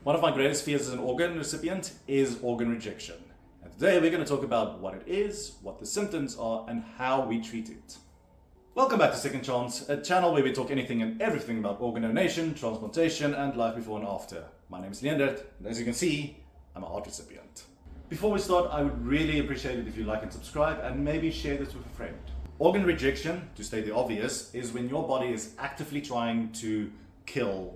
One of my greatest fears as an organ recipient is organ rejection. And today we're going to talk about what it is, what the symptoms are, and how we treat it. Welcome back to Second Chance, a channel where we talk anything and everything about organ donation, transplantation, and life before and after. My name is Leendert, and as you can see, I'm a heart recipient. Before we start, I would really appreciate it if you like and subscribe, and maybe share this with a friend. Organ rejection, to state the obvious, is when your body is actively trying to kill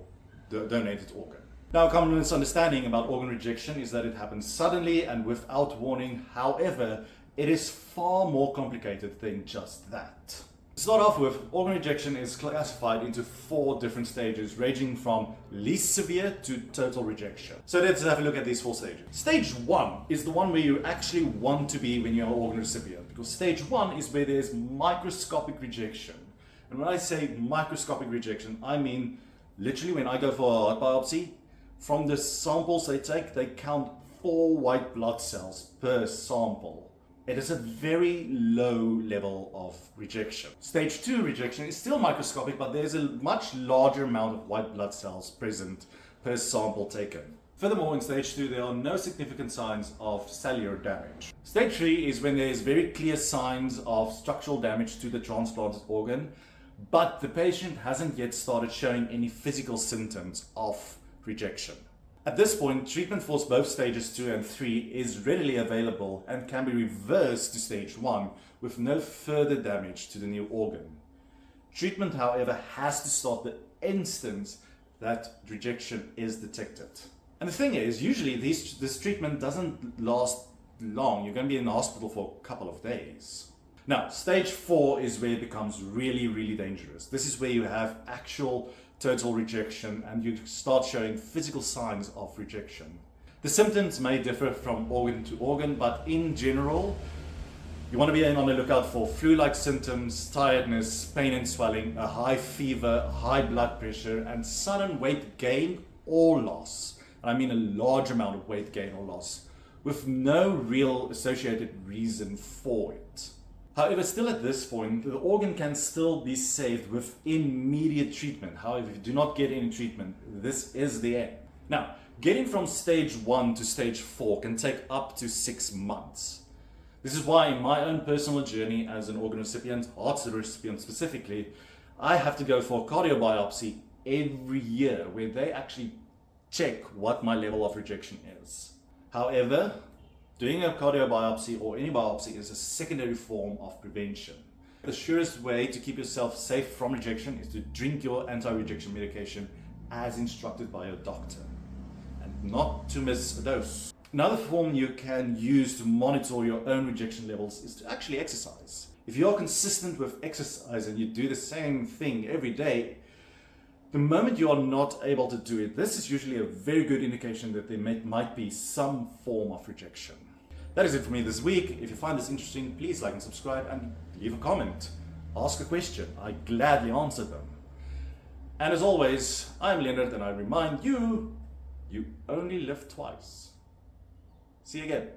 the donated organ. Now, a common misunderstanding about organ rejection is that it happens suddenly and without warning. However, it is far more complicated than just that. To start off with, organ rejection is classified into 4 different stages, ranging from least severe to total rejection. So let's have a look at these 4 stages. Stage 1 is the one where you actually want to be when you're an organ recipient, because stage 1 is where there's microscopic rejection. And when I say microscopic rejection, I mean literally when I go for a heart biopsy, from the samples they take, they count 4 white blood cells per sample. It is a very low level of rejection. Stage 2 rejection is still microscopic, but there's a much larger amount of white blood cells present per sample taken. Furthermore, in stage 2, there are no significant signs of cellular damage. Stage 3 is when there's very clear signs of structural damage to the transplanted organ, but the patient hasn't yet started showing any physical symptoms of rejection. At this point, treatment for both stages 2 and 3 is readily available and can be reversed to stage 1 with no further damage to the new organ. Treatment, however, has to start the instant that rejection is detected. And the thing is, usually this treatment doesn't last long. You're going to be in the hospital for a couple of days. Now, stage 4 is where it becomes really, really dangerous. This is where you have actual total rejection and you start showing physical signs of rejection. The symptoms may differ from organ to organ, but in general, you want to be on the lookout for flu-like symptoms, tiredness, pain and swelling, a high fever, high blood pressure, and sudden weight gain or loss. And I mean a large amount of weight gain or loss, with no real associated reason for it. However, still at this point, the organ can still be saved with immediate treatment. However, if you do not get any treatment, this is the end. Now, getting from stage 1 to stage 4 can take up to 6 months. This is why in my own personal journey as an organ recipient, heart recipient specifically, I have to go for a cardio biopsy every year where they actually check what my level of rejection is. However, doing a cardio biopsy or any biopsy is a secondary form of prevention. The surest way to keep yourself safe from rejection is to drink your anti-rejection medication as instructed by your doctor, and not to miss a dose. Another form you can use to monitor your own rejection levels is to actually exercise. If you are consistent with exercise and you do the same thing every day, the moment you are not able to do it, this is usually a very good indication that there might be some form of rejection. That is it for me this week. If you find this interesting, please like and subscribe and leave a comment. Ask a question. I gladly answer them. And as always, I'm Leendert and I remind you, you only live twice. See you again.